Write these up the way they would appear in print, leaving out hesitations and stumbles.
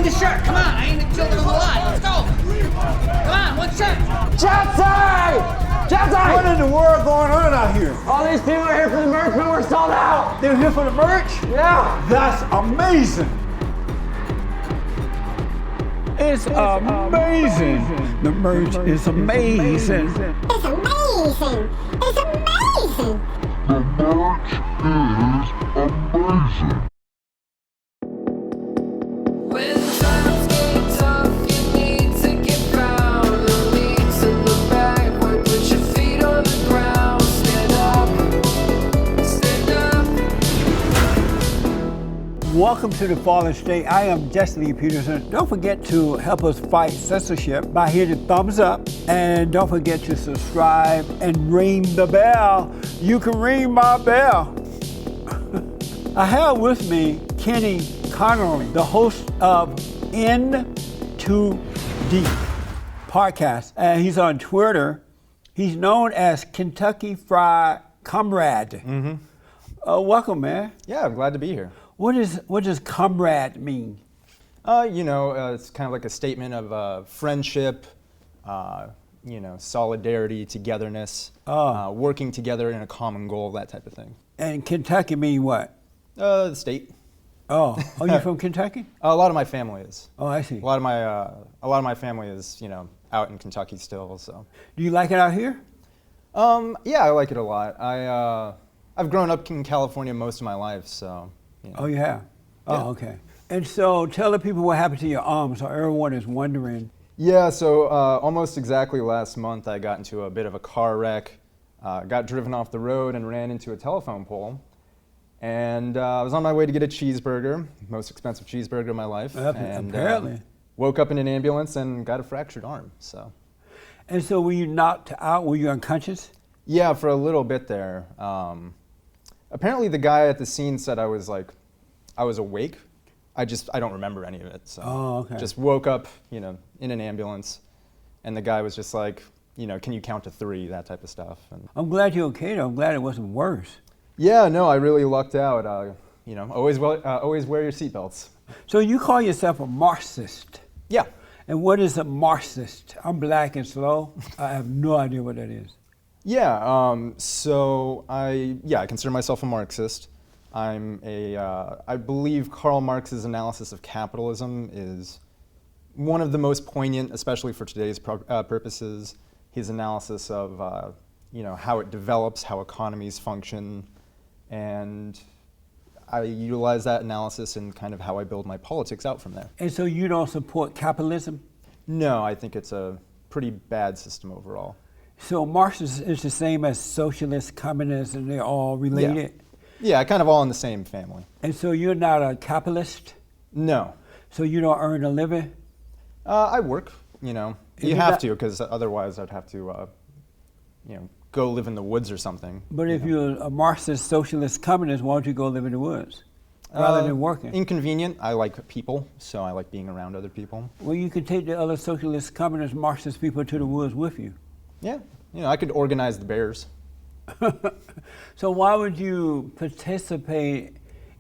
need the shirt. Come on, I ain't the children of the lie. Let's go. Come on, one shirt. Jesse! Jesse! What in the world going on out here? All these people are here for the merch, but we're sold out. They're here for the merch? Yeah. That's amazing. It's amazing. The merch is amazing. It's amazing. It's amazing. The merch is amazing. When times get tough, you need to get found. No need to look backward, put your feet on the ground. Stand up, stand up. Welcome to the Fallen State. I am Jesse Lee Peterson. Don't forget to help us fight censorship by hitting thumbs up. And don't forget to subscribe and ring the bell. You can ring my bell. I have with me Kenny Connolly, the host of N2D podcast. And he's on Twitter. He's known as Kentucky Fried Comrade. Welcome, man. Yeah, I'm glad to be here. What does comrade mean? It's kind of like a statement of friendship, solidarity, togetherness, working together in a common goal, that type of thing. And Kentucky mean what? The state. Oh, you from Kentucky? A lot of my family is. Oh, I see. A lot of my family is, out in Kentucky still. So. Do you like it out here? Yeah, I like it a lot. I've grown up in California most of my life, so. Oh, you have? Yeah. Oh, okay. And so tell the people what happened to your arm, so everyone is wondering. Yeah, so almost exactly last month I got into a bit of a car wreck, got driven off the road and ran into a telephone pole. And I was on my way to get a cheeseburger, most expensive cheeseburger of my life. And, apparently. Woke up in an ambulance and got a fractured arm, so. And so were you knocked out? Were you unconscious? Yeah, for a little bit there. Apparently the guy at the scene said I was awake. I don't remember any of it. So okay. Just woke up, in an ambulance, and the guy was just like, can you count to 3, that type of stuff. And I'm glad you're okay though. I'm glad it wasn't worse. yeah, no, I really lucked out. Always wear your seatbelts. So you call yourself a Marxist. Yeah. And what is a Marxist? I'm black and slow. I have no idea what that is. Yeah, so I consider myself a Marxist. I believe Karl Marx's analysis of capitalism is one of the most poignant, especially for today's purposes. His analysis of, how it develops, how economies function, and I utilize that analysis in kind of how I build my politics out from there. And so you don't support capitalism? No, I think it's a pretty bad system overall. So Marxist is the same as socialist, communist, and they're all related? Yeah, kind of all in the same family. And so you're not a capitalist? No. So you don't earn a living? I work, You have to, because otherwise I'd have to, go live in the woods or something. But if you're a Marxist, socialist, communist, why don't you go live in the woods rather than working? Inconvenient. I like people, so I like being around other people. Well, you could take the other socialist, communist, Marxist people to the woods with you. Yeah, I could organize the bears. So why would you participate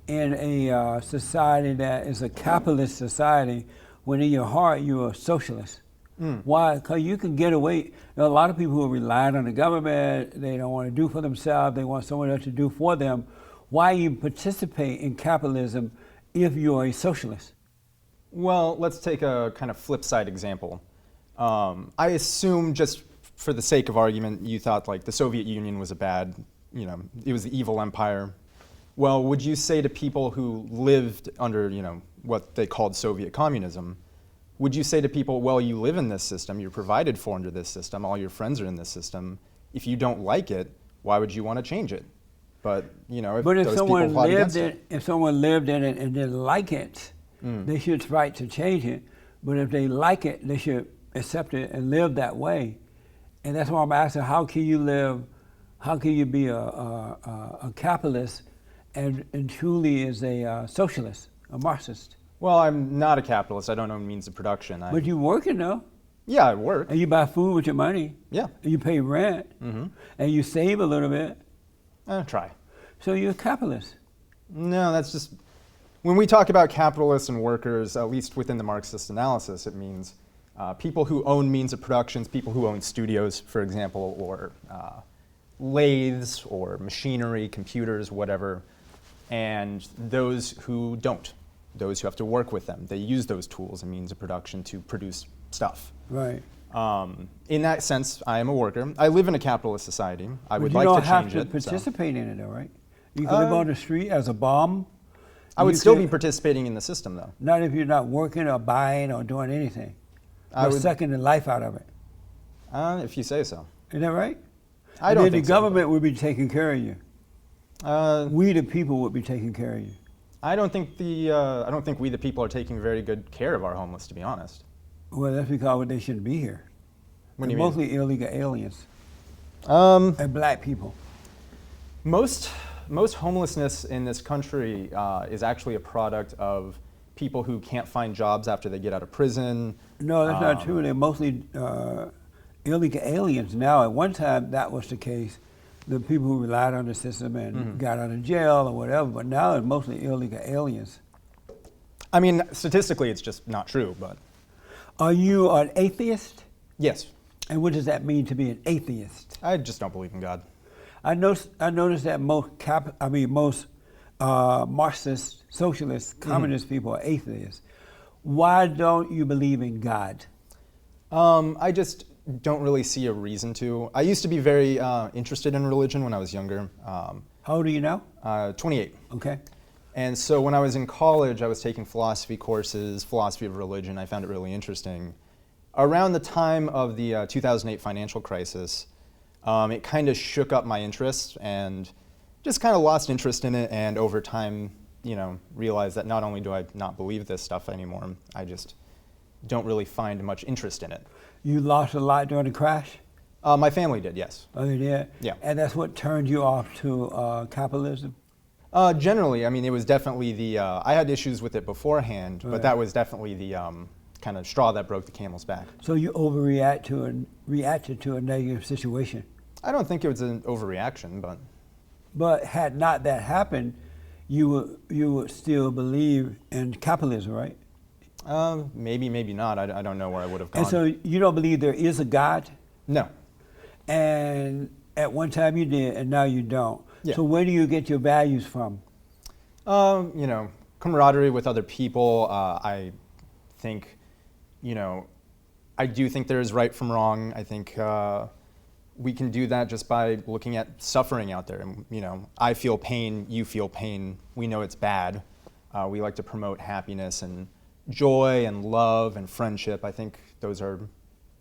in a society that is a capitalist society when in your heart you're a socialist? Why? Because you can get away. There are a lot of people who are relying on the government. They don't want to do for themselves. They want someone else to do for them. Why you participate in capitalism if you're a socialist? Well, let's take a kind of flip side example. I assume, just for the sake of argument, you thought like the Soviet Union was a bad, it was the evil empire. Well, would you say to people who lived under, what they called Soviet communism, would you say to people, well, you live in this system, you're provided for under this system, all your friends are in this system. If you don't like it, why would you want to change it? But, if someone lived in it and didn't like it, they should fight to change it. But if they like it, they should accept it and live that way. And that's why I'm asking, how can you be a capitalist and truly is a socialist, a Marxist? Well, I'm not a capitalist. I don't own means of production. But you're working though. Yeah, I work. And you buy food with your money. Yeah. And you pay rent. And you save a little bit. Try. So you're a capitalist. No, that's just when we talk about capitalists and workers, at least within the Marxist analysis, it means people who own means of productions, people who own studios, for example, or lathes or machinery, computers, whatever, and those who don't, those who have to work with them. They use those tools and means of production to produce stuff. Right. In that sense, I am a worker. I live in a capitalist society. I would you like don't to have change to it. so. participate in it, though, right? You can live on the street as a bum. I would You still could- be participating in the system, though. Not if you're not working or buying or doing anything. I You're would- sucking the life out of it. If you say so. Isn't that right? I And don't then think the so. government would be taking care of you. We, the people, would be taking care of you. I don't think we the people are taking very good care of our homeless, to be honest. Well, that's because they shouldn't be here. What do They're you mean? mostly illegal aliens Um, and black people. most homelessness in this country is actually a product of people who can't find jobs after they get out of prison. No, that's not true. They're mostly illegal aliens now. At one time, that was the case. The people who relied on the system and got out of jail or whatever, but now it's mostly illegal aliens. I mean, statistically, it's just not true, but Are you an atheist? yes, And what does that mean to be an atheist? I just don't believe in God. I noticed that most Marxist, socialist, communist people are atheists. Why don't you believe in God? I just don't really see a reason to. I used to be very interested in religion when I was younger. How old are you now? 28. Okay. And so when I was in college, I was taking philosophy courses, philosophy of religion. I found it really interesting. Around the time of the 2008 financial crisis, it kind of shook up my interest and just kind of lost interest in it. And over time, realized that not only do I not believe this stuff anymore, I just don't really find much interest in it. You lost a lot during the crash? My family did, yes. Oh, you did? Yeah. And that's what turned you off to capitalism? Generally, I mean, it was definitely I had issues with it beforehand, but Right. that was definitely the kind of straw that broke the camel's back. So you reacted to a negative situation. I don't think it was an overreaction, but But had not that happened, you would still believe in capitalism, right? maybe, maybe not. I don't know where I would have gone. And so you don't believe there is a God? No. And at one time you did, and now you don't. Yeah. So where do you get your values from? Camaraderie with other people. I think, I do think there is right from wrong. I think we can do that just by looking at suffering out there. And, I feel pain, you feel pain. We know it's bad. We like to promote happiness and joy and love and friendship. I think those are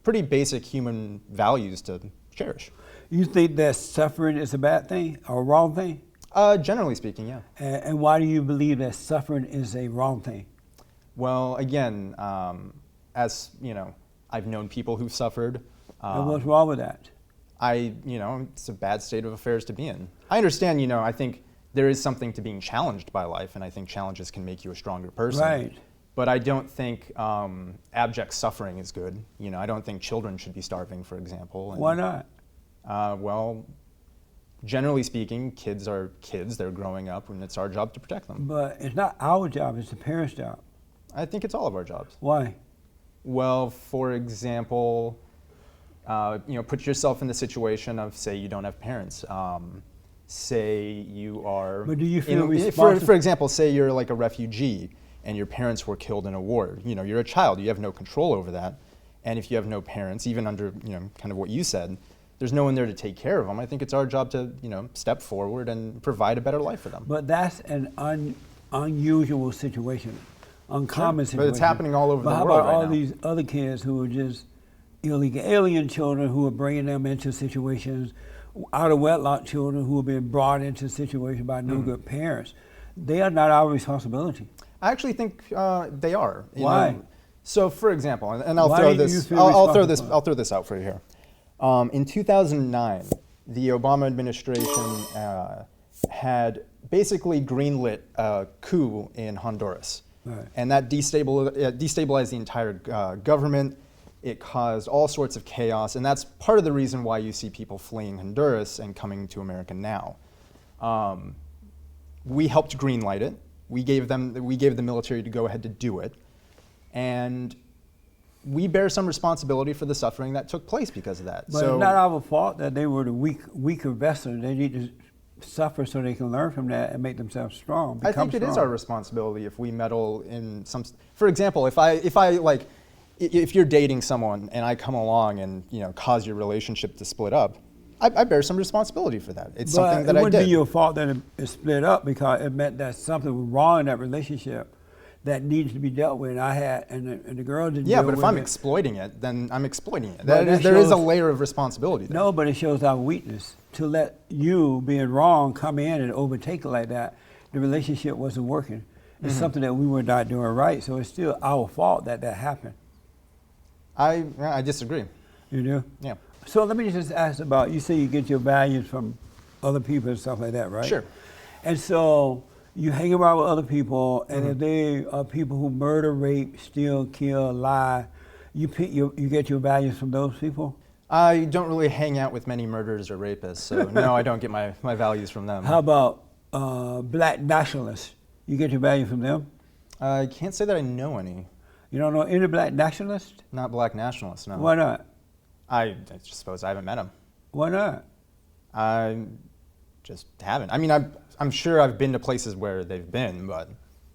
pretty basic human values to cherish. You think that suffering is a bad thing or a wrong thing? Generally speaking, yeah. And why do you believe that suffering is a wrong thing? Well, again, as I've known people who've suffered. And what's wrong with that? It's a bad state of affairs to be in. I understand, I think there is something to being challenged by life, and I think challenges can make you a stronger person. Right. But I don't think abject suffering is good. I don't think children should be starving, for example. And, Why not? Well, generally speaking, kids are kids. They're growing up, and it's our job to protect them. But it's not our job, it's the parents' job. I think it's all of our jobs. Why? Well, for example, put yourself in the situation of, say, you don't have parents. Say you are. But do you feel for responsible? example, say you're like a refugee and your parents were killed in a war. You're a child. You have no control over that. And if you have no parents, even under kind of what you said, there's no one there to take care of them. I think it's our job to step forward and provide a better life for them. But that's an unusual situation, uncommon But situation. it's happening all over But the how world about right all now. these other kids who are just illegal alien children who are bringing them into situations, out of wedlock children who have been brought into situations by no good parents? They are not our responsibility. I actually think they are. Why? So, for example, and I'll Why throw do you this. feel I'll throw responsible? this out for you here. In 2009, the Obama administration had basically greenlit a coup in Honduras, Right. and that destabilized the entire government. It caused all sorts of chaos, and that's part of the reason why you see people fleeing Honduras and coming to America now. We helped greenlight it. We gave the military to go ahead to do it, and we bear some responsibility for the suffering that took place because of that. But So it's not our fault that they were the weaker vessel. They need to suffer so they can learn from that and make themselves strong. I think it is our responsibility if we meddle in some. For example, if you're dating someone and I come along and cause your relationship to split up, I bear some responsibility for that. It's something that I did. It wouldn't be your fault that it split up because it meant that something was wrong in that relationship that needs to be dealt with. And the girl didn't. Yeah, deal but if with I'm it. exploiting it, then I'm exploiting it. But There is a shows- layer of responsibility there. No, but it shows our weakness to let you being wrong come in and overtake it like that. The relationship wasn't working. It's something that we were not doing right. So it's still our fault that happened. I disagree. You do? Yeah. So let me just ask about, you say you get your values from other people and stuff like that, right? Sure. And so you hang around with other people, and if they are people who murder, rape, steal, kill, lie, you get your values from those people? I don't really hang out with many murderers or rapists, so no, I don't get my values from them. How about black nationalists? You get your values from them? I can't say that I know any. You don't know any black nationalists? Not black nationalists, no. Why not? I just suppose I haven't met them. Why not? I just haven't. I mean, I'm sure I've been to places where they've been, but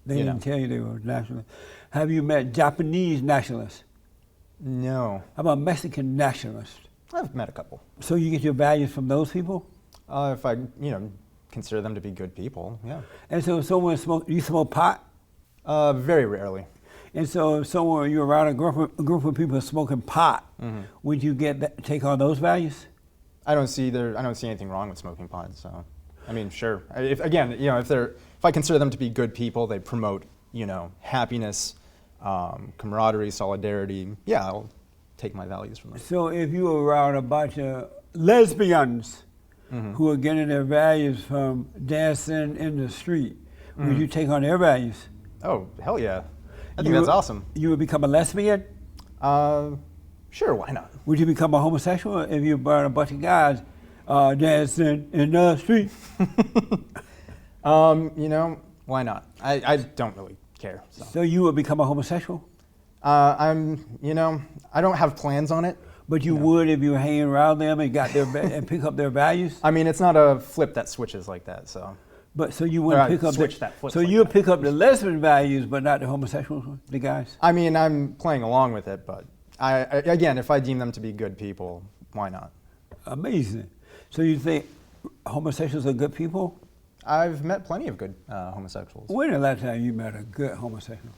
They didn't tell you they were nationalists. Have you met Japanese nationalists? No. How about Mexican nationalists? I've met a couple. So you get your values from those people? If I, consider them to be good people, yeah. And so if someone you smoke pot? Very rarely. And so if you're around a group of people smoking pot, would you take on those values? I don't see anything wrong with smoking pot, so I mean, sure. If I consider them to be good people, they promote, happiness, camaraderie, solidarity. Yeah, I'll take my values from them. So if you were around a bunch of lesbians who are getting their values from dancing in the street, would you take on their values? Oh, hell yeah. I think that's awesome. You would become a lesbian? Sure, why not? Would you become a homosexual if you brought a bunch of guys dancing in the street? Why not? I don't really care. So you would become a homosexual? I don't have plans on it. But you would if you were hanging around them and got and pick up their values? I mean, it's not a flip that switches like that, so. But so you wouldn't pick up so like you'll that. pick up the lesbian values, but not the homosexual, the guys. I mean, I'm playing along with it, but again, if I deem them to be good people, why not? Amazing. So you think homosexuals are good people? I've met plenty of good homosexuals. When the last time you met a good homosexual?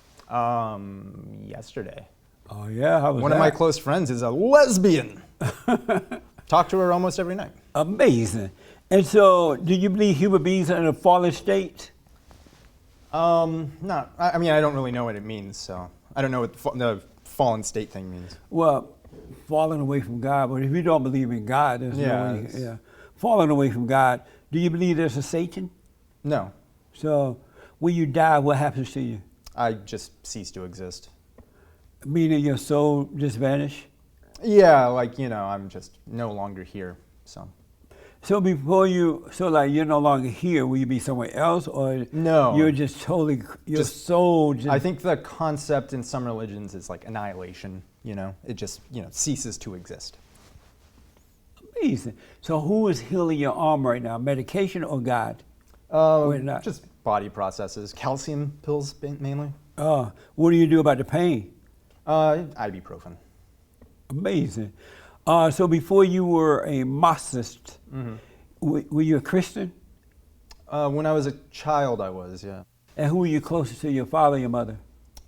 Yesterday. Oh yeah, how was One that? of my close friends is a lesbian. Talk to her almost every night. Amazing. And so, do you believe human beings are in a fallen state? No. I mean, I don't really know what it means, so I don't know what the fallen state thing means. Well, falling away from God. But if you don't believe in God, there's no way. Yeah. Falling away from God. Do you believe there's a Satan? No. So, when you die, what happens to you? I just cease to exist. Meaning your soul just vanished? Yeah, I'm just no longer here, so. So you're no longer here, will you be somewhere else, or No. you're just totally, your soul just... I think the concept in some religions is like annihilation, it just, ceases to exist. Amazing. So who is healing your arm right now, medication or God? Just body processes, calcium pills mainly. What do you do about the pain? Ibuprofen. Amazing. So before you were a Marxist, were you a Christian? When I was a child, I was, yeah. And who were you closest to, your father or your mother?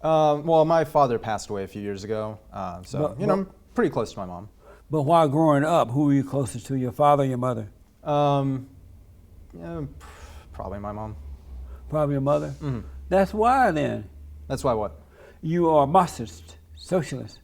Well, my father passed away a few years ago, so I'm pretty close to my mom. But while growing up, who were you closest to, your father or your mother? Probably my mom. Probably your mother? That's why then. That's why what? You are a Marxist, socialist.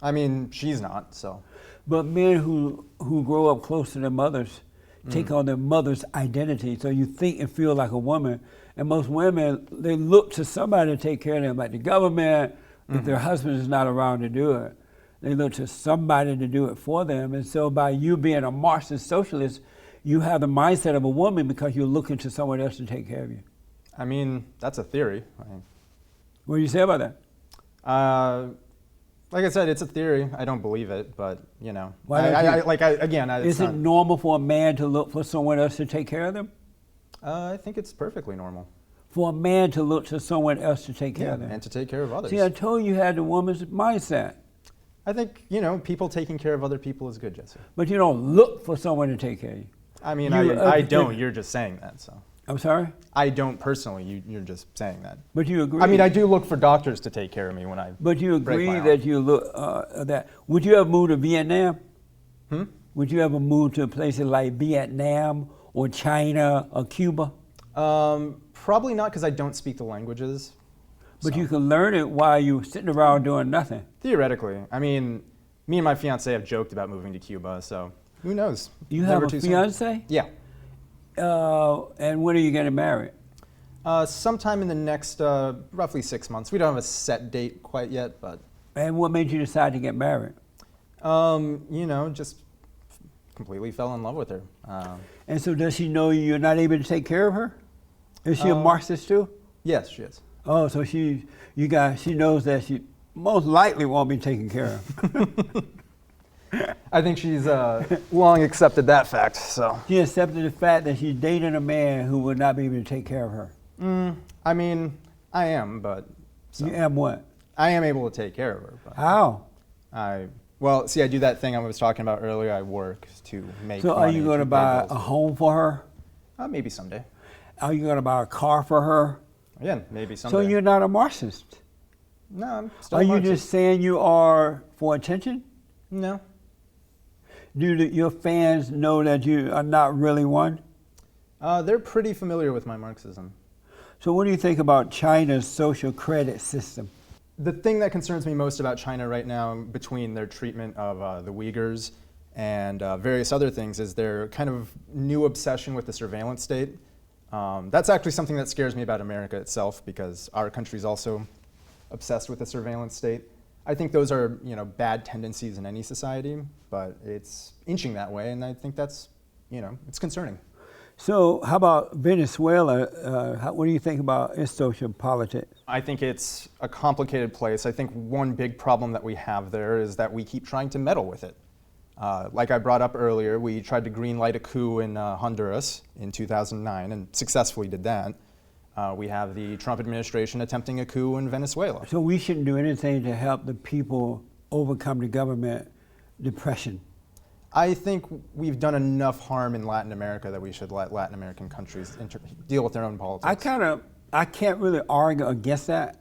I mean, she's not, so. But men who grow up close to their mothers take on their mother's identity. So you think and feel like a woman. And most women, they look to somebody to take care of them, like the government, if their husband is not around to do it. They look to somebody to do it for them. And so by you being a Marxist socialist, you have the mindset of a woman because you're looking to someone else to take care of you. I mean, that's a theory. What do you say about that? Like I said, it's a theory. I don't believe it, but you know, Why don't you- again, Is it normal for a man to look for someone else to take care of them? I think it's perfectly normal. For a man to look to someone else to take care of them? And to take care of others. See, I told you had the woman's mindset. I think, you know, people taking care of other people is good, Jesse. But you don't look for someone to take care of you. I mean, You- I don't. You're just saying that, so. I'm sorry? I don't personally. You're just saying that. But you agree? I mean, I do look for doctors to take care of me when I. But you break agree my arm. that you look that. Would you ever move to Vietnam? Would you ever move to places like Vietnam or China or Cuba? Probably not, because I don't speak the languages. But so. you can learn it while you're sitting around doing nothing. Theoretically, I mean, me and my fiance have joked about moving to Cuba, so who knows? You Never have a too soon. fiance? Yeah. And when are you getting married? Sometime in the next roughly 6 months. We don't have a set date quite yet, but. And what made you decide to get married? You know, just completely fell in love with her. And so does she know you're not able to take care of her? Is she a Marxist too? Yes, she is. Oh, so she knows that she most likely won't be taken care of. I think she's long accepted that fact. So. She accepted the fact that she's dating a man who will not be able to take care of her. I mean, I am, but. So. You am what? I am able to take care of her. But How? Well, see, I do that thing I was talking about earlier. I work to make. So are you going to buy a home for her? Maybe someday. Are you going to buy a car for her? Again, maybe someday. So you're not a Marxist? No, I'm still. Are a you Marxist. just saying you are for attention? No. Do your fans know that you are not really one? They're pretty familiar with my Marxism. So what do you think about China's social credit system? The thing that concerns me most about China right now, between their treatment of the Uyghurs and various other things, is their kind of new obsession with the surveillance state. That's actually something that scares me about America itself, because our country's also obsessed with the surveillance state. I think those are, you know, bad tendencies in any society, but it's inching that way, and I think that's, you know, it's concerning. So how about Venezuela? What do you think about its social politics? I think it's a complicated place. I think one big problem that we have there is that we keep trying to meddle with it. Like I brought up earlier, we tried to greenlight a coup in Honduras in 2009 and successfully did that. We have the Trump administration attempting a coup in Venezuela. So we shouldn't do anything to help the people overcome the government depression. I think we've done enough harm in Latin America that we should let Latin American countries deal with their own politics. I can't really argue against that.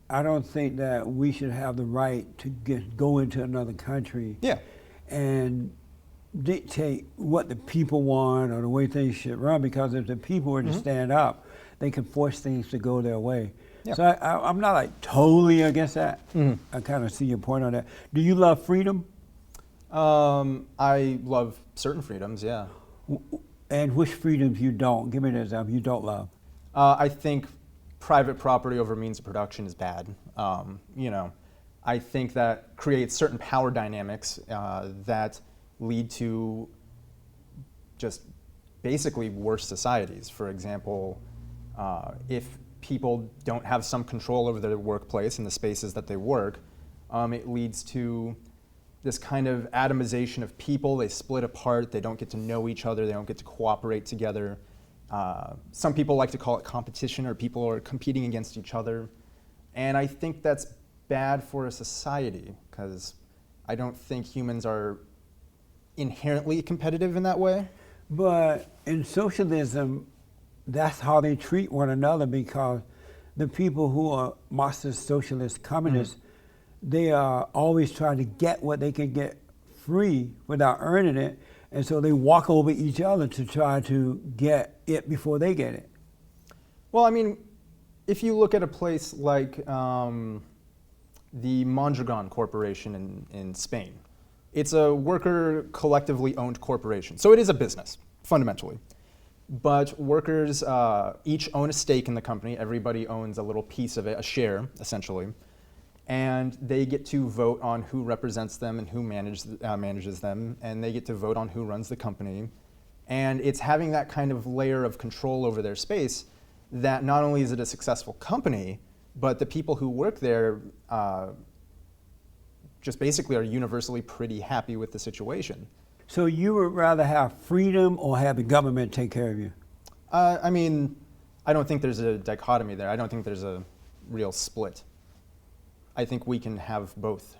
I don't think that we should have the right to go into another country and dictate what the people want or the way things should run, because if the people were to stand up, they can force things to go their way. So I'm not like totally against that. I kind of see your point on that. Do you love freedom? I love certain freedoms, yeah. And which freedoms you don't? Give me an example you don't love. I think private property over means of production is bad. You know, I think that creates certain power dynamics that lead to just basically worse societies. For example, if people don't have some control over their workplace and the spaces that they work, it leads to this kind of atomization of people. They split apart, they don't get to know each other, they don't get to cooperate together. Some people like to call it competition, or people are competing against each other. And I think that's bad for a society, because I don't think humans are inherently competitive in that way. But in socialism, that's how they treat one another, because the people who are Marxist, socialist, communists, they are always trying to get what they can get free without earning it, and so they walk over each other to try to get it before they get it. Well, I mean, if you look at a place like the Mondragon Corporation in Spain, it's a worker collectively owned corporation. So it is a business, fundamentally. But workers each own a stake in the company. Everybody owns a little piece of it, a share, essentially. And they get to vote on who represents them and who manages them, and they get to vote on who runs the company. And it's having that kind of layer of control over their space that not only is it a successful company, but the people who work there just basically are universally pretty happy with the situation. So you would rather have freedom or have the government take care of you? I mean, I don't think there's a dichotomy there. I don't think there's a real split. I think we can have both.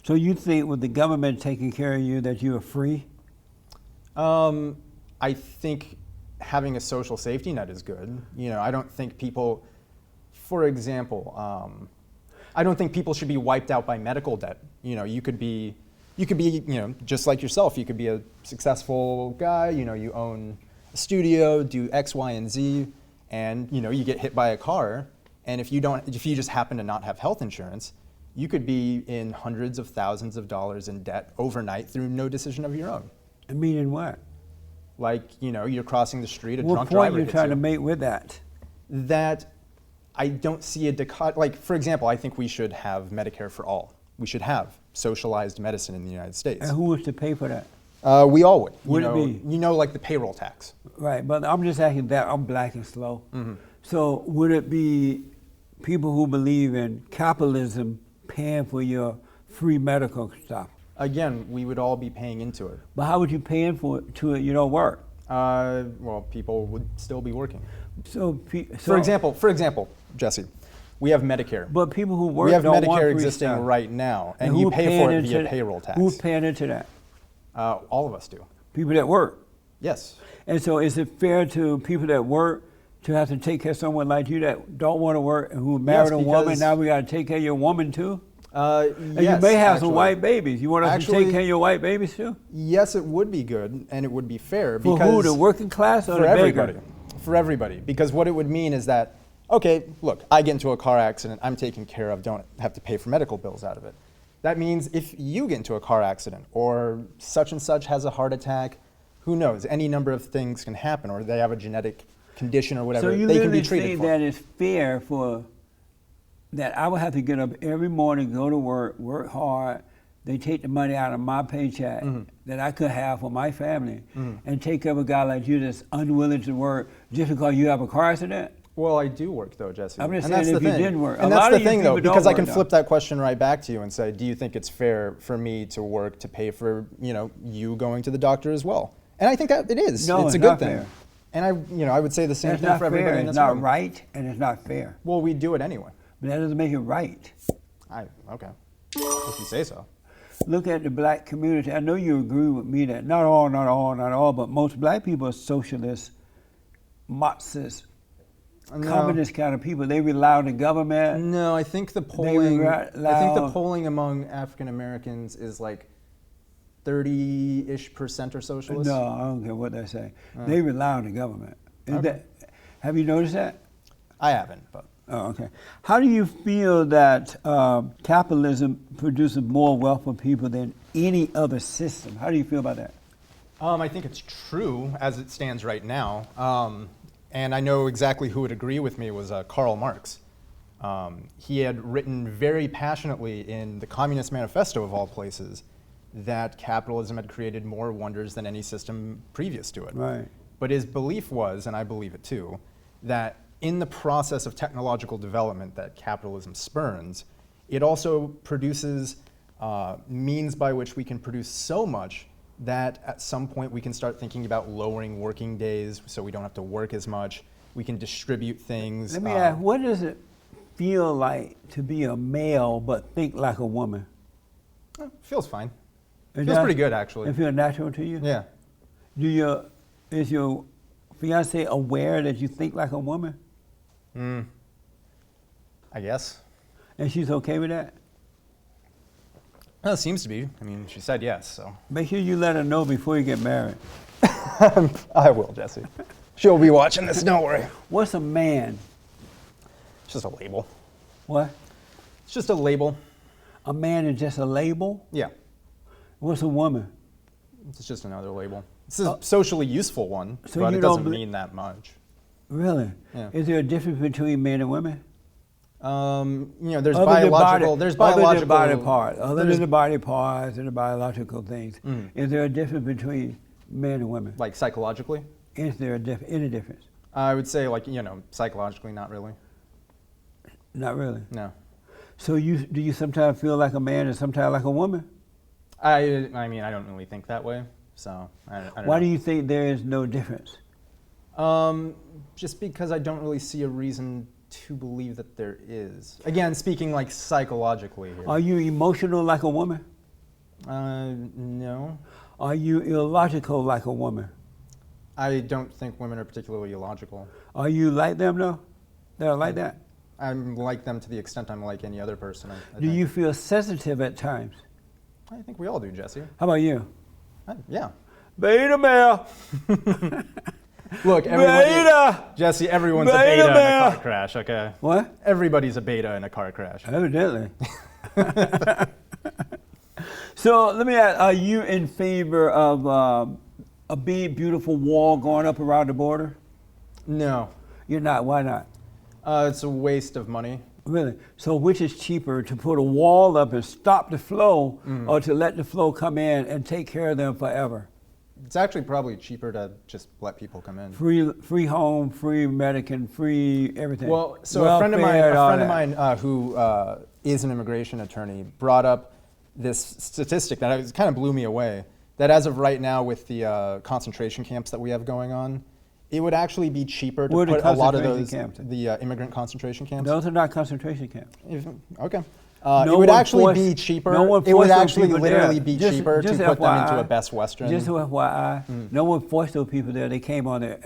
So you think with the government taking care of you that you are free? I think having a social safety net is good. You know, I don't think people, for example, I don't think people should be wiped out by medical debt. You know, you could be, you know, just like yourself. You could be a successful guy. You know, you own a studio, do X, Y, and Z, and you know, you get hit by a car, and if you just happen to not have health insurance, you could be in hundreds of thousands of dollars in debt overnight through no decision of your own. Meaning what? Like, you know, you're crossing the street, a What drunk point driver are you hits trying you. to make with that? That I don't see a dichotomy. Like, for example, I think we should have Medicare for all. We should have socialized medicine in the United States. And who was to pay for that? We all would. Would you it know, be? You know, like the payroll tax. Right, but I'm just asking that. I'm black and slow. Mm-hmm. So would it be people who believe in capitalism paying for your free medical stuff? Again, we would all be paying into it. But how would you pay into it? You don't work. Well, people would still be working. So, For example, Jesse, we have Medicare. But people who work We have don't want Medicare free existing stuff. right now, and who's you pay for paying it into via that? payroll tax. Who's paying into that? All of us do. People that work. Yes. And so is it fair to people that work to have to take care of someone like you that don't want to work and who married a woman? because- Now we got to take care of your woman too? And Yes, you may have actually. some white babies. You want us to Actually- take care of your white babies too? Yes, it would be good, and it would be fair. For because who, the working class or for the beggar? everybody. For everybody. Because what it would mean is that, okay, look, I get into a car accident, I'm taken care of, don't have to pay for medical bills out of it. That means if you get into a car accident, or such and such has a heart attack, who knows, any number of things can happen, or they have a genetic condition or whatever, So you they can be literally treated say for. that it's fair for that I would have to get up every morning, go to work hard. They take the money out of my paycheck Mm-hmm. that I could have for my family, and take care of a guy like you that's unwilling to work just because you have a car accident. Well, I do work though, Jesse. I'm just and saying that's if the you thing. didn't work. And A that's lot the of you thing though, people don't because I work, can though. flip that question right back to you and say, do you think it's fair for me to work to pay for, you know, you going to the doctor as well? And I think that it is. No, it's a it's good not thing. fair. And I would say the same That's thing not for everybody fair. in It's this not room. right, and it's not fair. Well, we do it anyway. But that doesn't make it right. Okay. If you say so. Look at the black community. I know you agree with me that not all, but most black people are socialists, Marxists, communist kind of people. They rely on the government. No, I think the polling among African Americans is like 30-ish% are socialists. No, I don't care what they say. They rely on the government. Have you noticed that? I haven't, but Oh, okay. How do you feel that capitalism produces more wealth for people than any other system? How do you feel about that? I think it's true as it stands right now. And I know exactly who would agree with me was Karl Marx. He had written very passionately in the Communist Manifesto of all places that capitalism had created more wonders than any system previous to it. Right. But his belief was, and I believe it too, that in the process of technological development that capitalism spurns, it also produces means by which we can produce so much that at some point we can start thinking about lowering working days so we don't have to work as much. We can distribute things. Let me ask, what does it feel like to be a male but think like a woman? Feels fine. Feels pretty good, actually. It feels natural to you? Yeah. Is your fiance aware that you think like a woman? I guess. And she's okay with that? Well, it seems to be. I mean, she said yes, so. Make sure you let her know before you get married. I will, Jesse. She'll be watching this, don't worry. What's a man? It's just a label. What? It's just a label. A man is just a label? Yeah. What's a woman? It's just another label. It's a socially useful one, So but you it don't doesn't belie- mean that much. Really? Yeah. Is there a difference between men and women? There's Other than biological. There's biological. Other than body parts. Other there's than the body parts and the biological things. Is there a difference between men and women? like psychologically. Is there any difference? I would say, like, psychologically, not really. Not really. No. So do you sometimes feel like a man and sometimes like a woman? I mean, I don't really think that way. So I don't Why know. do you think there is no difference? Just because I don't really see a reason to believe that there is. Again, speaking like psychologically here. Are you emotional like a woman? No. Are you illogical like a woman? I don't think women are particularly illogical. Are you like them though? They're like that? I'm like them to the extent I'm like any other person. I Do think. you feel sensitive at times? I think we all do, Jesse. How about you? Yeah. Beta male. Look, everybody, Beta. Jesse, everyone's a Beta beta in a male. car crash, okay? What? Everybody's a beta in a car crash. Evidently. So let me ask, are you in favor of a big, beautiful wall going up around the border? No. You're not. Why not? It's a waste of money. Really? So which is cheaper, to put a wall up and stop the flow, or to let the flow come in and take care of them forever? It's actually probably cheaper to just let people come in. Free home, free medicine, free everything. Well, so a friend of Welfare, all mine that. who is an immigration attorney brought up this statistic that kind of blew me away, that as of right now with the concentration camps that we have going on, it would actually be cheaper to Where are the put a lot of concentration those, camps? the immigrant concentration camps. Those are not concentration camps. Okay. No It would one actually forced- be cheaper. no one It would forced those actually people literally there. be Just- cheaper to just put them into FYI. a Best Western. Just FYI, no one forced those people there. They came on their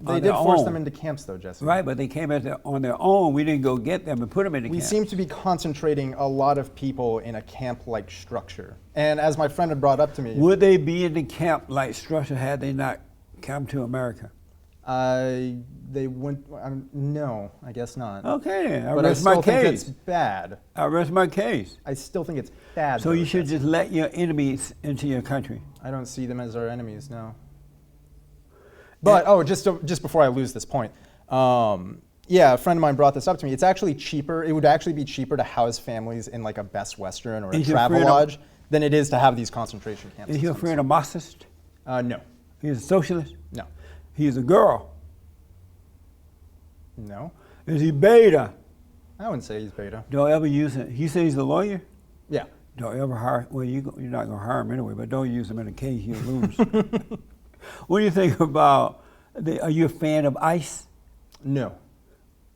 They did force them into camps, though, Jesse. Right, but they came on their own. We didn't go get them and put them in the We camp. seem to be concentrating a lot of people in a camp-like structure. And as my friend had brought up to me, Would they be in the camp-like structure had they not come to America? they wouldn't. No, I guess not. Okay, then. I But I rest my still think it's case. bad. I rest my case. I still think it's bad. So though, you should Jesse. just let your enemies into your country. I don't see them as our enemies, no. But just before I lose this point, yeah, a friend of mine brought this up to me. It's actually cheaper. It would actually be cheaper to house families in like a Best Western or a Is your travel friend a- lodge than it is to have these concentration camps. Is your friend a Marxist? No, He's a socialist? no, He's a girl. no. Is he beta? I wouldn't say he's beta. Don't ever use it. He says he's a lawyer? Yeah. Don't ever hire, well, you're not going to hire him anyway, but don't use him in a case you'll lose. What do you think about, are you a fan of ICE? No.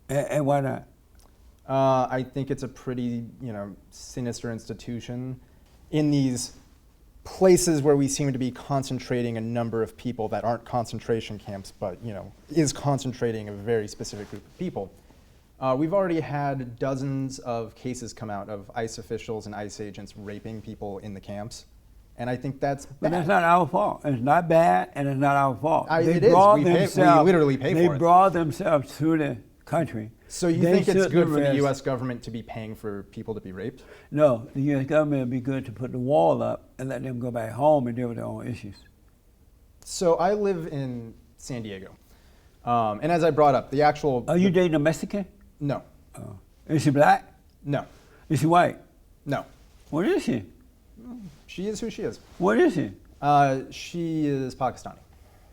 And why not? I think it's a pretty, sinister institution in these places where we seem to be concentrating a number of people that aren't concentration camps, but, is concentrating a very specific group of people. We've already had dozens of cases come out of ICE officials and ICE agents raping people in the camps, and I think that's bad. But that's not our fault. It's not bad, and it's not our fault. It is. We literally pay for it. They brought themselves to the country. So you They think it's should good for the arrest- U.S. government to be paying for people to be raped? No, the U.S. government would be good to put the wall up and let them go back home and deal with their own issues. So I live in San Diego, and as I brought up, the actual... Are you dating a Mexican? No, Is she black? no, Is she white? no. What is she? She is who she is. What is she? She is Pakistani.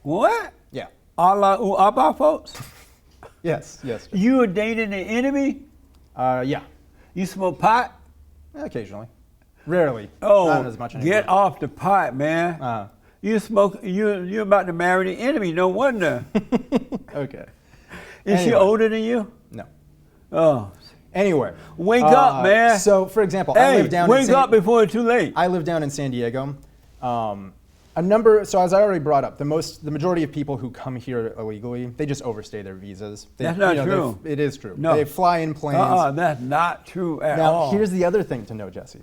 What? Yeah. Allah Abba folks? Yes. You are dating an enemy? Yeah. You smoke pot? Occasionally. Rarely. Oh, Not as much anymore. get off the pot, man. You smoke. You're about to marry the enemy. No wonder. Okay. Is she Anyway. older than you? No. Oh, Anyway. wake up, man. So, for example, I Hey, live down wake in up before it's too late. I live down in San Diego. So as I already brought up, the majority of people who come here illegally, they just overstay their visas. That's not true. It is true. No. They fly in planes. That's not true at Now, all. here's the other thing to know, Jesse.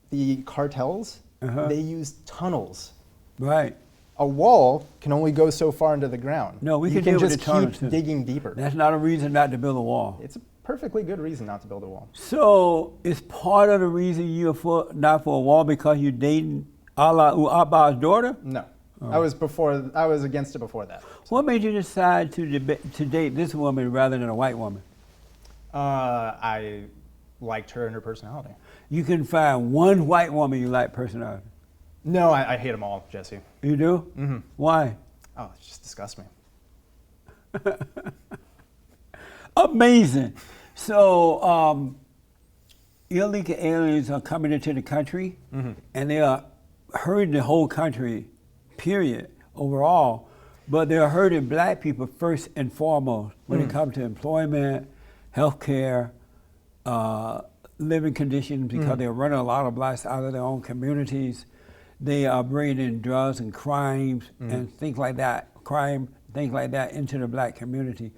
The cartels, Uh-huh. they use tunnels. Right. A wall can only go so far into the ground. No, we you can can deal with just the tunnels, keep too. digging deeper. That's not a reason not to build a wall. It's a perfectly good reason not to build a wall. So is part of the reason you're not for a wall because you're dating Allah Abba's daughter? No, Oh. I was against it before that. What made you decide to date this woman rather than a white woman? I liked her and her personality. You can find one white woman you like personality. No, I hate them all, Jesse. You do? Mm-hmm. Why? Oh, it just disgusts me. Amazing. So illegal aliens are coming into the country, and they are hurting the whole country, period, overall. But they're hurting black people first and foremost when it comes to employment, health care, living conditions, because they're running a lot of blacks out of their own communities. They are bringing in drugs and crimes and things like that, things like that into the black community.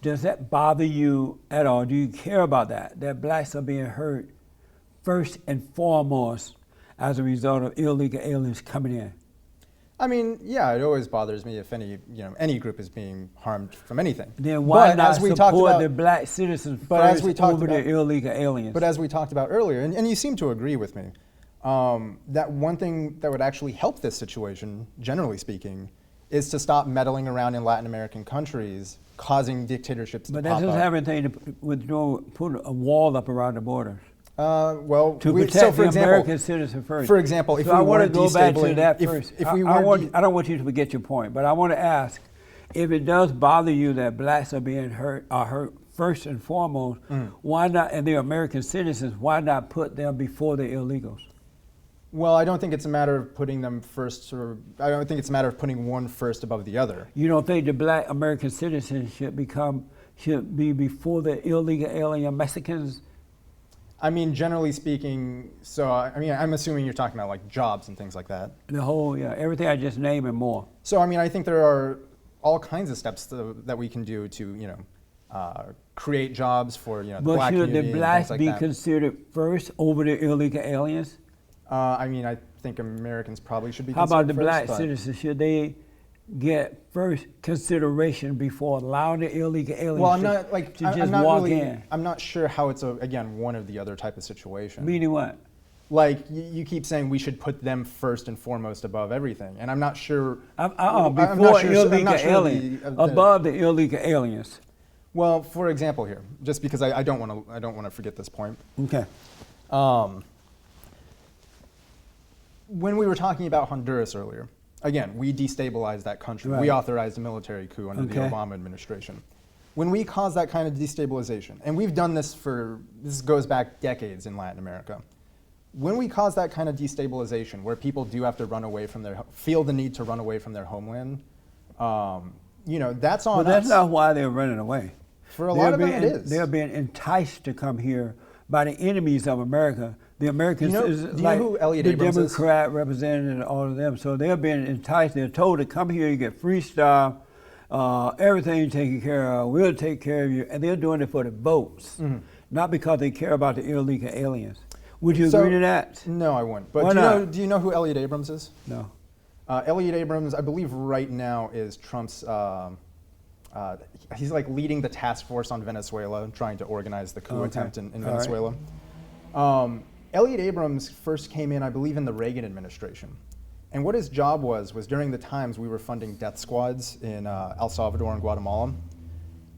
Does that bother you at all? Do you care about that blacks are being hurt first and foremost as a result of illegal aliens coming in? I mean, yeah, it always bothers me if any group is being harmed from anything. Then why But not as we support talked about, the black citizens but as first we talked over about- the illegal aliens? But as we talked about earlier, and you seem to agree with me, that one thing that would actually help this situation, generally speaking, is to stop meddling around in Latin American countries, causing dictatorships to But pop that doesn't up. have anything to withdraw, put a wall up around the borders. Well, To we- protect so for the example, American citizen first. For example, if So we I want were to go back to destabilizing- that if- first. if we I were don't want you to forget your point, but I want to ask, if it does bother you that blacks are being hurt first and foremost, why not, and they're American citizens, why not put them before the illegals? Well, I don't think it's a matter of putting them first, or I don't think it's a matter of putting one first above the other. You don't think the black American citizens should be before the illegal alien Mexicans? I mean, generally speaking, so I mean, I'm assuming you're talking about like jobs and things like that. The whole, everything I just named and more. So I mean, I think there are all kinds of steps that we can do to, create jobs for the But black should community the and blacks things like be that. considered first over the illegal aliens? I mean, I think Americans probably should be. How about the considered black first, but- citizens? Should they get first consideration before allowing the illegal aliens Well, I'm to, not like to I'm just not walk really. in? I'm not sure how it's again one or the other type of situation. Meaning what? Like you keep saying we should put them first and foremost above everything, and I'm not sure. Before I'm not sure illegal the- aliens, of the- above the illegal aliens. Well, for example, here, just because I don't want to forget this point. Okay. When we were talking about Honduras earlier, again, we destabilized that country. Right. We authorized a military coup under the Okay. Obama administration. When we caused that kind of destabilization, and we've done this this goes back decades in Latin America. When we cause that kind of destabilization, where people do have to run away from feel the need to run away from their homeland, that's on But that's us. not why they're running away. For a lot of them, it is. They're being enticed to come here by the enemies of America. The Americans, Do you know who Elliot Abrams the is? Democrat representative, and all of them. So they're being enticed. They're told to come here, you get free stuff, everything taken care of. We'll take care of you, and they're doing it for the votes, not because they care about the illegal aliens. Would you agree to that? No, I wouldn't. But Why not? do you know who Elliot Abrams is? No. Elliot Abrams, I believe right now is Trump's, he's like leading the task force on Venezuela, trying to organize the coup Okay. attempt in All right. Venezuela. Elliot Abrams first came in, I believe, in the Reagan administration. And what his job was during the times we were funding death squads in El Salvador and Guatemala.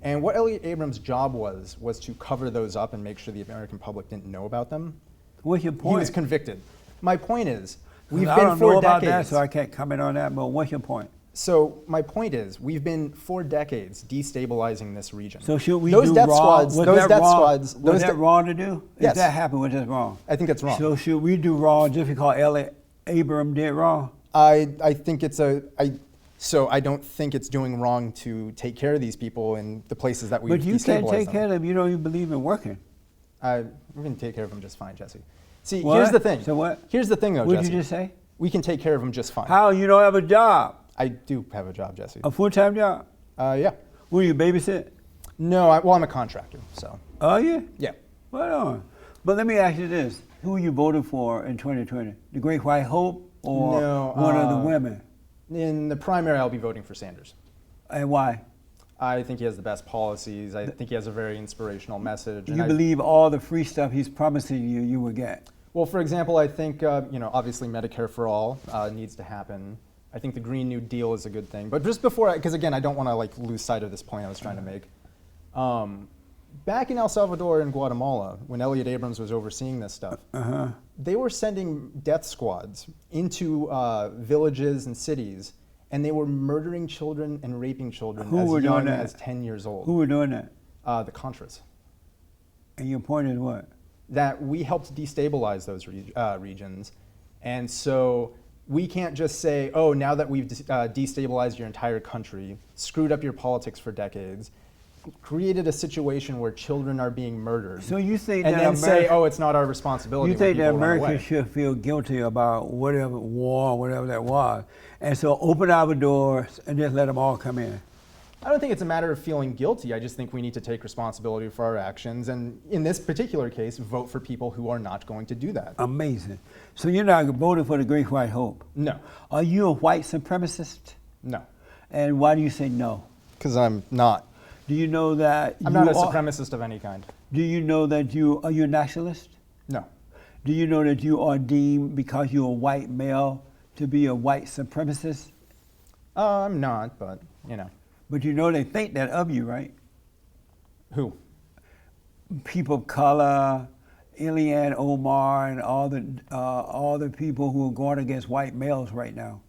And what Elliot Abrams' job was to cover those up and make sure the American public didn't know about them. What's your He point? was convicted. My point is, we've I been don't for know about decades. that, so I can't comment on that. But what's your point? So my point is, we've been for decades destabilizing this region. So should we those do death wrong? squads? Was Those that death wrong? squads. Was Those that wrong to do? Yes. If that happened, was that wrong? I think it's wrong. So should we do wrong just because Elliot Abrams did wrong? I think it's So I don't think it's doing wrong to take care of these people in the places that we But you can't destabilize take them. care of them. You don't even believe in working. We're going to take care of them just fine, Jesse. See, What? here's the thing. So what? Here's the thing, though, What Jesse. did you just say? We can take care of them just fine. How you don't have a job? I do have a job, Jesse. A full-time job? Yeah. Will you babysit? No, I'm a contractor, so Oh yeah. yeah. Right on. But let me ask you this: who are you voting for in 2020? The Great White Hope or No, one of the women? In the primary, I'll be voting for Sanders. And why? I think he has the best policies. I think he has a very inspirational message. and You I- believe all the free stuff he's promising you will get? Well, for example, I think obviously Medicare for all needs to happen. I think the Green New Deal is a good thing. But just before, because again, I don't want to lose sight of this point I was trying to make. Back in El Salvador and Guatemala, when Elliot Abrams was overseeing this stuff, they were sending death squads into villages and cities and they were murdering children and raping children Who as were young doing that? as 10 years old. Who were doing that? The Contras. And your point is what? That we helped destabilize those regions, and so we can't just say, oh, now that we've destabilized your entire country, screwed up your politics for decades, created a situation where children are being murdered, So you think and that then say, America, oh, it's not our responsibility. you when think that people run away. America should feel guilty about whatever war, whatever that was, and so open our doors and just let them all come in? I don't think it's a matter of feeling guilty. I just think we need to take responsibility for our actions, and in this particular case, vote for people who are not going to do that. Amazing. So you're not voting for the Great White Hope? No, Are you a white supremacist? no, And why do you say no? because I'm not. Do you know that I'm not a supremacist of any kind. Do you know that you are you a nationalist? No. Do you know that you are deemed because you're a white male to be a white supremacist? I'm not, but you know. But you know they think that of you, right? Who? People of color, Ilhan Omar, and all the people who are going against white males right now.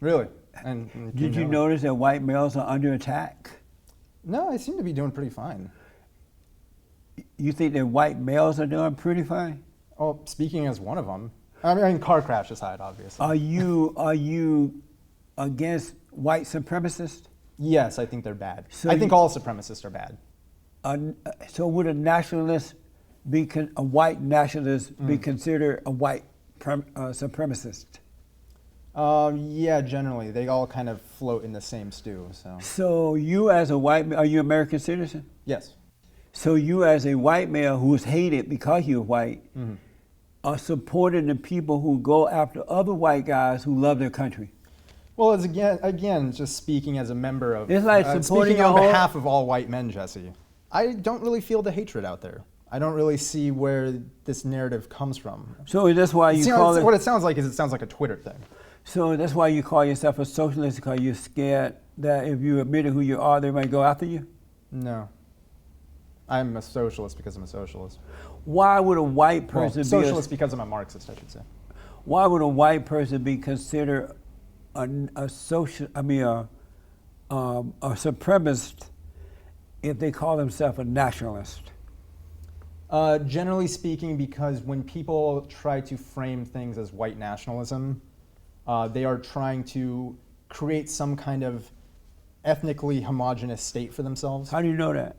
Really? And Did you notice that white males are under attack? No, I seem to be doing pretty fine. You think that white males are doing pretty fine? Oh, speaking as one of them. I mean, car crash aside, obviously. Are you against white supremacists? Yes, I think they're bad. So I think all supremacists are bad. So would a nationalist a white nationalist be considered a white supremacist? Yeah, generally. They all kind of float in the same stew, so. So you as a white are you American citizen? Yes. So you as a white male who's hated because you're white are supporting the people who go after other white guys who love their country. Well, it's again, just speaking as a member of. It's like supporting speaking your on whole- behalf of all white men, Jesse. I don't really feel the hatred out there. I don't really see where this narrative comes from. So that's why you call it. What it sounds like is it sounds like a Twitter thing. So that's why you call yourself a socialist, because you're scared that if you admit who you are, they might go after you? No. I'm a socialist because I'm a socialist. Why would a white Well, person be socialist because I'm a Marxist, I should say. why would a white person be considered a supremacist if they call themselves a nationalist? Generally speaking, because when people try to frame things as white nationalism, they are trying to create some kind of ethnically homogenous state for themselves. How do you know that?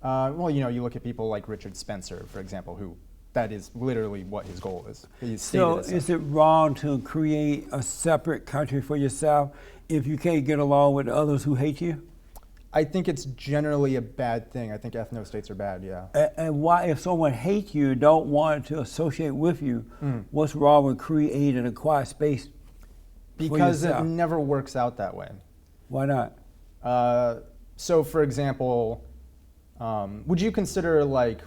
Well, you know, you look at people like Richard Spencer, for example, who that is literally what his goal is. He's So stated as is it wrong to create a separate country for yourself if you can't get along with others who hate you? I think it's generally a bad thing. I think ethno-states are bad, yeah. And why, if someone hates you, don't want to associate with you, what's wrong with creating a quiet space for Because it yourself? never works out that way. Why not? So, for example, would you consider like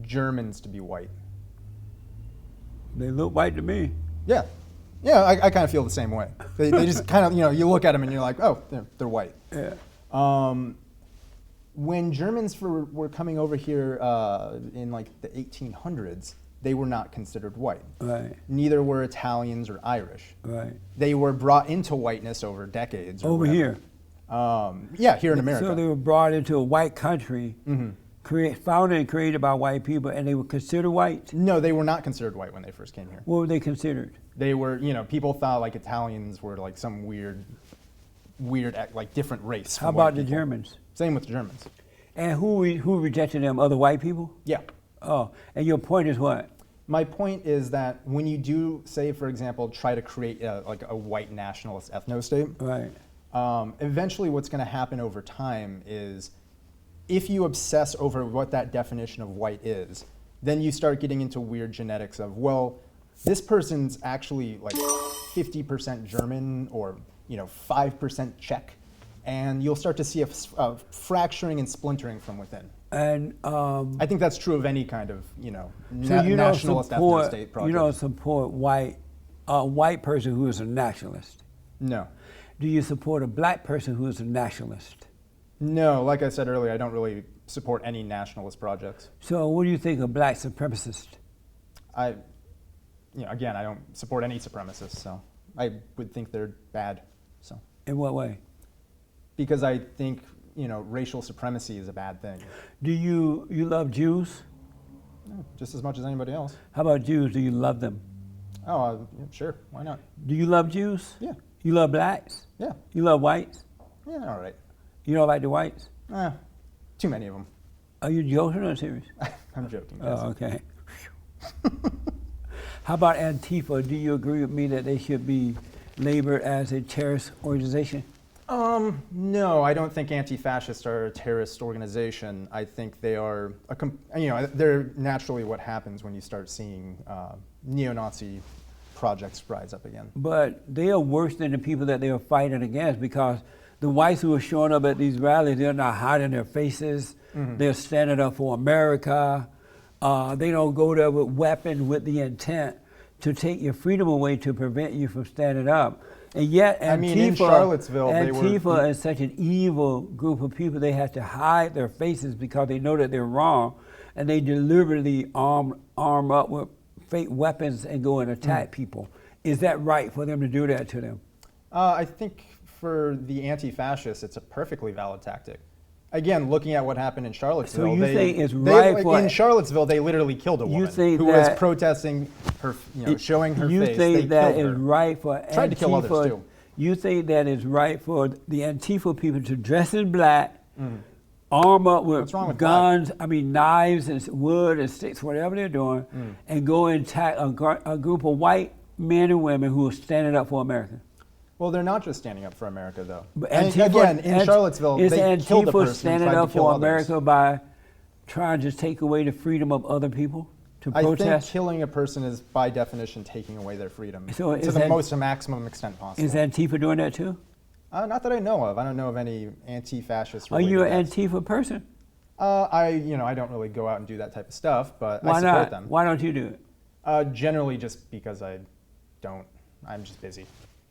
Germans to be white? They look white to me. Yeah. Yeah, I kind of feel the same way. They just kind of, you know, you look at them and you're like, oh, they're white. Yeah. When Germans were coming over here in like the 1800s, they were not considered white. Right. Neither were Italians or Irish. Right. They were brought into whiteness over decades. or Over whatever. here. Yeah, here in America. So they were brought into a white country, Mm-hmm. founded and created by white people, and they were considered white? No, they were not considered white when they first came here. What were they considered? They were, you know, people thought like Italians were like some weird, like different race. How from white about the people. Germans? Same with the Germans. And who rejected them? Other white people? Yeah. Oh, and your point is what? My point is that when you do, say, for example, try to create like a white nationalist ethno-state, Right. Eventually what's going to happen over time is if you obsess over what that definition of white is, then you start getting into weird genetics of, well, this person's actually like 50% German or, you know, 5% Czech, and you'll start to see a fracturing and splintering from within. And I think that's true of any kind of, you know, so you don't nationalist support ethno-state project. you don't support a white person who is a nationalist. No. Do you support a black person who is a nationalist? No, like I said earlier, I don't really support any nationalist projects. So what do you think of black supremacists? Again, I don't support any supremacists, so I would think they're bad. So, In what way? because I think racial supremacy is a bad thing, Do you love Jews? just as much as anybody else. How about Jews? Do you love them? Oh, yeah, sure. Why not? Do you love Jews? Yeah. You love blacks? Yeah. You love whites? Yeah. All right. You don't like the whites? Too many of them. Are you joking or serious? I'm joking. Yes. Oh, okay. How about Antifa? Do you agree with me that they should be labeled as a terrorist organization? No, I don't think anti-fascists are a terrorist organization. I think they are, they're naturally what happens when you start seeing neo-Nazi projects rise up again. But they are worse than the people that they are fighting against, because the whites who are showing up at these rallies, they're not hiding their faces. They're standing up for America. They don't go there with weapons with the intent to take your freedom away to prevent you from standing up. And yet Antifa, I mean, in Charlottesville, Antifa is such an evil group of people. They have to hide their faces because they know that they're wrong, and they deliberately arm up with fake weapons and go and attack people. Is that right for them to do that to them? I think for the anti-fascists, it's a perfectly valid tactic. Again, looking at what happened in Charlottesville, So you think it's right for in Charlottesville they literally killed a woman think who was that- protesting her, showing her You face. think They that killed is her. right for Tried to kill others, Antifa? too. You think that is right for the Antifa people to dress in black, arm up with What's wrong with guns, knives and wood and sticks, whatever they're doing, and go and attack a group of white men and women who are standing up for America? Well, they're not just standing up for America, though. But And again, in Charlottesville, is they killed a Antifa person standing who tried up to kill for others. America by trying to take away the freedom of other people to I think protest? killing a person is, by definition, taking away their freedom So to is the that- most maximum extent possible. Is Antifa doing that too? Not that I know of. I don't know of any anti-fascist. Are you an related acts. Antifa person? I don't really go out and do that type of stuff, but Why I support not? them. Why don't you do it? Generally, just because I don't. I'm just busy,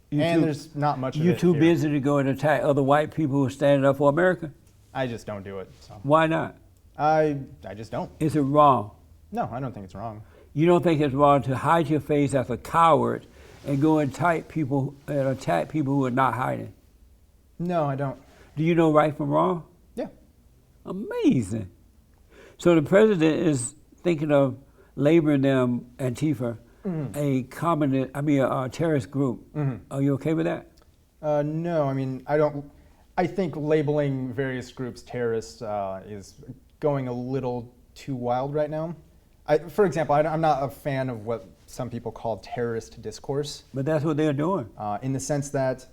You and too- there's not much. You're of it too here. busy to go and attack other white people who are standing up for America? I just don't do it. So Why not? I just don't. Is it wrong? No, I don't think it's wrong. You don't think it's wrong to hide your face as a coward and go and attack people who are not hiding? No, I don't. Do you know right from wrong? Yeah. Amazing. So the president is thinking of labeling them, Antifa, a terrorist group. Are you okay with that? No, I mean, I don't. I think labeling various groups terrorists is going a little too wild right now. For example, I'm not a fan of what some people call terrorist discourse, But that's what they're doing. in the sense that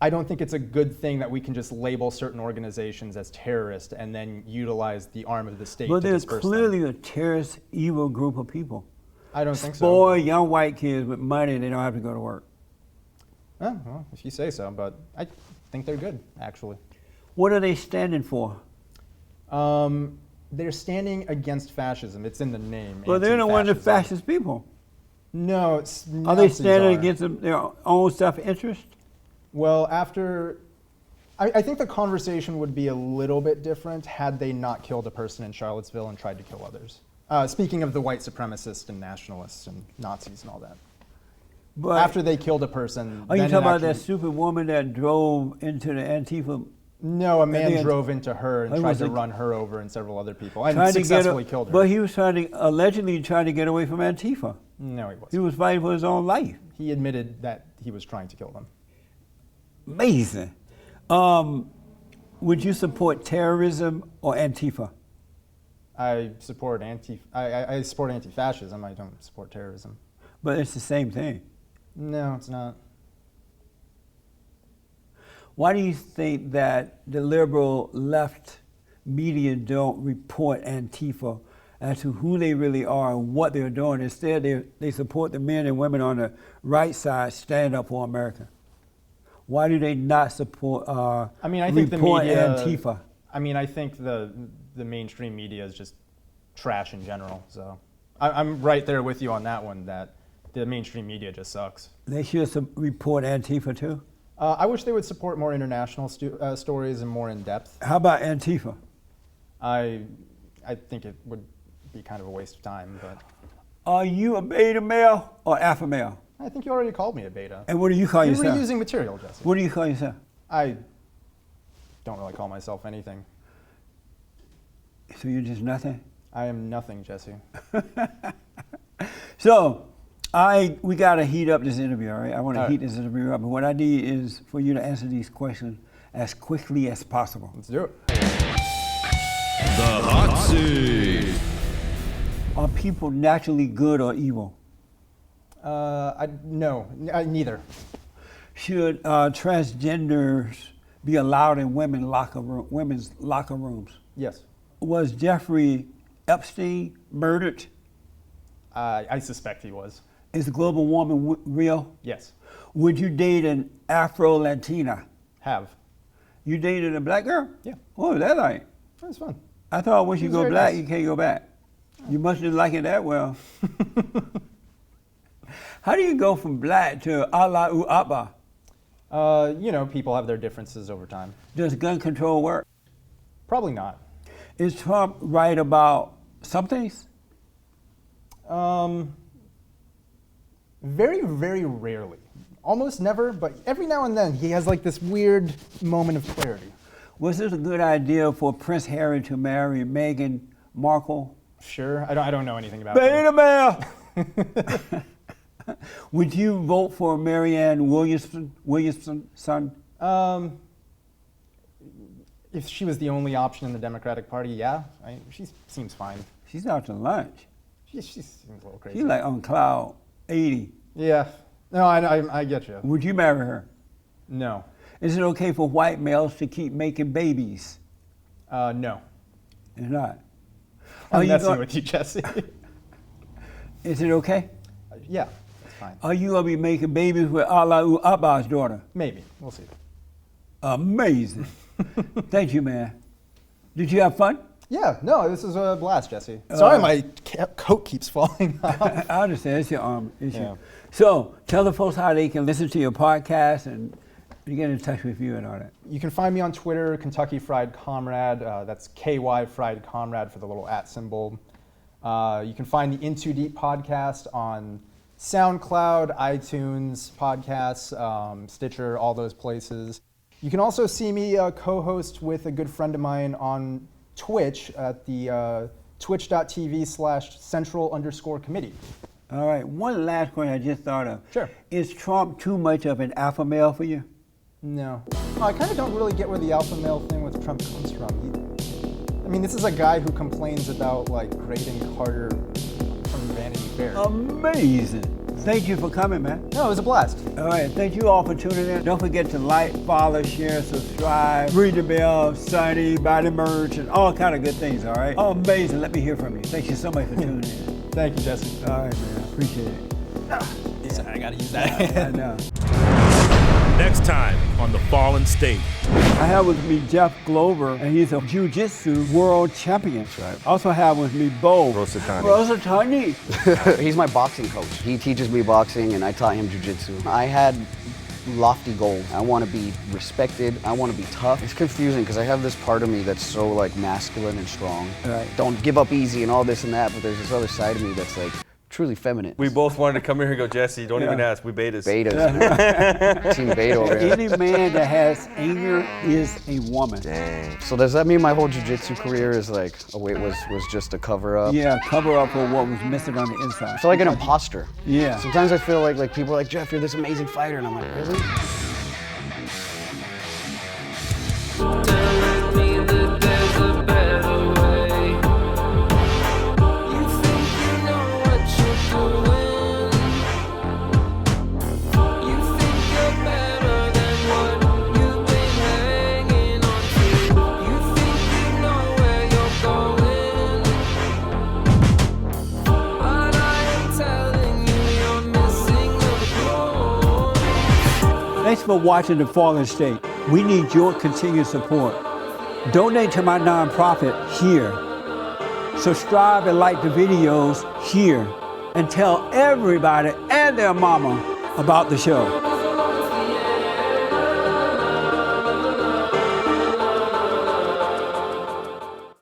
I don't think it's a good thing that we can just label certain organizations as terrorist and then utilize the arm of the state But to they're disperse clearly them. a terrorist, evil group of people. I don't think so. Spoil young white kids with money, they don't have to go to work. Oh, well, if you say so, but I think they're good, actually. What are they standing for? They're standing against fascism. It's in the name. Well, they're the one of the anti-fascism. fascist people. No, it's Are they Nazis standing are. against their own self-interest? Well, I think the conversation would be a little bit different had they not killed a person in Charlottesville and tried to kill others. Speaking of the white supremacists and nationalists and Nazis and all that. But After they killed a person, are you then talking it about that actually- stupid woman that drove into the Antifa? No, a man the- drove into her and It tried was to a- run her over and several other people and trying to get successfully her, killed her. but he was allegedly trying to get away from Antifa. No, he He wasn't. was fighting for his own life. He admitted that he was trying to kill them. Amazing. Would you support terrorism or Antifa? I support I support anti-fascism. I don't support terrorism. But it's the same thing. No, it's not. Why do you think that the liberal left media don't report Antifa as to who they really are and what they're doing? Instead, they support the men and women on the right side stand up for America. Why do they not support I mean, I think the report media. Antifa? I mean, I think the mainstream media is just trash in general. So I'm right there with you on that one. That the mainstream media just sucks. They should report Antifa too. I wish they would support more international stories and more in depth. How about Antifa? I think it would be kind of a waste of time, but Are you a beta male or alpha male? I think you already called me a beta. And what do you call You're yourself? reusing material, Jesse. What do you call yourself? I don't really call myself anything. So you're just nothing? I am nothing, Jesse. So, we got to heat up this interview, all right? I want to All heat right. this interview up, but what I need is for you to answer these questions as quickly as possible. Let's do it. The hot seat. Are people naturally good or evil? No, neither. Should transgenders be allowed in women's locker rooms? Yes. Was Jeffrey Epstein murdered? I suspect he was. Is global warming real? Yes. Would you date an Afro-Latina? Have. You dated a black girl? Yeah. What was that like? That was fun. I thought once you It was go very black, nice. you can't go back. You must not like it that well. How do you go from black to Allahu Akbar? People have their differences over time. Does gun control work? Probably not. Is Trump right about some things? Very, very rarely. Almost never, but every now and then he has like this weird moment of clarity. Was it a good idea for Prince Harry to marry Meghan Markle? Sure, I don't know anything about that. Beta male! Would you vote for Marianne Williamson's son? If she was the only option in the Democratic Party, yeah, she seems fine. She's out to lunch. She seems a little crazy. She's like on cloud 80. Yeah, no, I get you. Would you marry her? No, Is it okay for white males to keep making babies? no. It's not. I'm messing with you, Jesse. Is it okay? Yeah, that's fine. Are you going to be making babies with Allahu Akbar's daughter? Maybe, we'll see. Amazing. Thank you, man. Did you have fun? Yeah, no, this is a blast, Jesse. Sorry, my coat keeps falling off. I understand. It's your arm issue. Yeah. So tell the folks how they can listen to your podcast and get in touch with you and all that. You can find me on Twitter, Kentucky Fried Comrade. That's KY Fried Comrade for the little @ symbol. You can find the In Too Deep podcast on SoundCloud, iTunes, podcasts, Stitcher, all those places. You can also see me co-host with a good friend of mine on Twitch at the twitch.tv/central_committee. All right. One last question I just thought of. Sure. Is Trump too much of an alpha male for you? No. I kind of don't really get where the alpha male thing with Trump comes from. This is a guy who complains about like grading Carter from Vanity Fair. Amazing. Thank you for coming, man. No, it was a blast. All right. Thank you all for tuning in. Don't forget to like, follow, share, subscribe, ring the bell, Sunny, buy the merch, and all kind of good things, all right? Amazing. Let me hear from you. Thank you so much for tuning in. Thank you, Jesse. All right, man. Appreciate it. Sorry, I gotta use that. I know. Next time on The Fallen State. I have with me Jeff Glover, and he's a jiu-jitsu world champion. That's right. Also have with me Bo Rosatani. Rosatani. He's my boxing coach. He teaches me boxing and I taught him jiu-jitsu. I had lofty goals. I want to be respected. I want to be tough. It's confusing because I have this part of me that's so like masculine and strong. Right. Don't give up easy and all this and that, but there's this other side of me that's like truly feminine. We both wanted to come here and go, Jesse, don't even ask, we betas. Betas. Team beta over here. Any man that has anger is a woman. Dang. So does that mean my whole jiu-jitsu career is like, was just a cover up? Yeah, cover up for what was missing on the inside. I feel like an imposter. Yeah. Sometimes I feel like people are like, Jeff, you're this amazing fighter, and I'm like, really? Telling me that there's a better way. You think you know what you're doing. You think you're better than what you've been hanging on to. You think you know where you're going. But I am telling you, you're missing the boat. Thanks for watching The Fallen State. We need your continued support. Donate to my nonprofit here. Subscribe and like the videos here. And tell everybody and their mama about the show.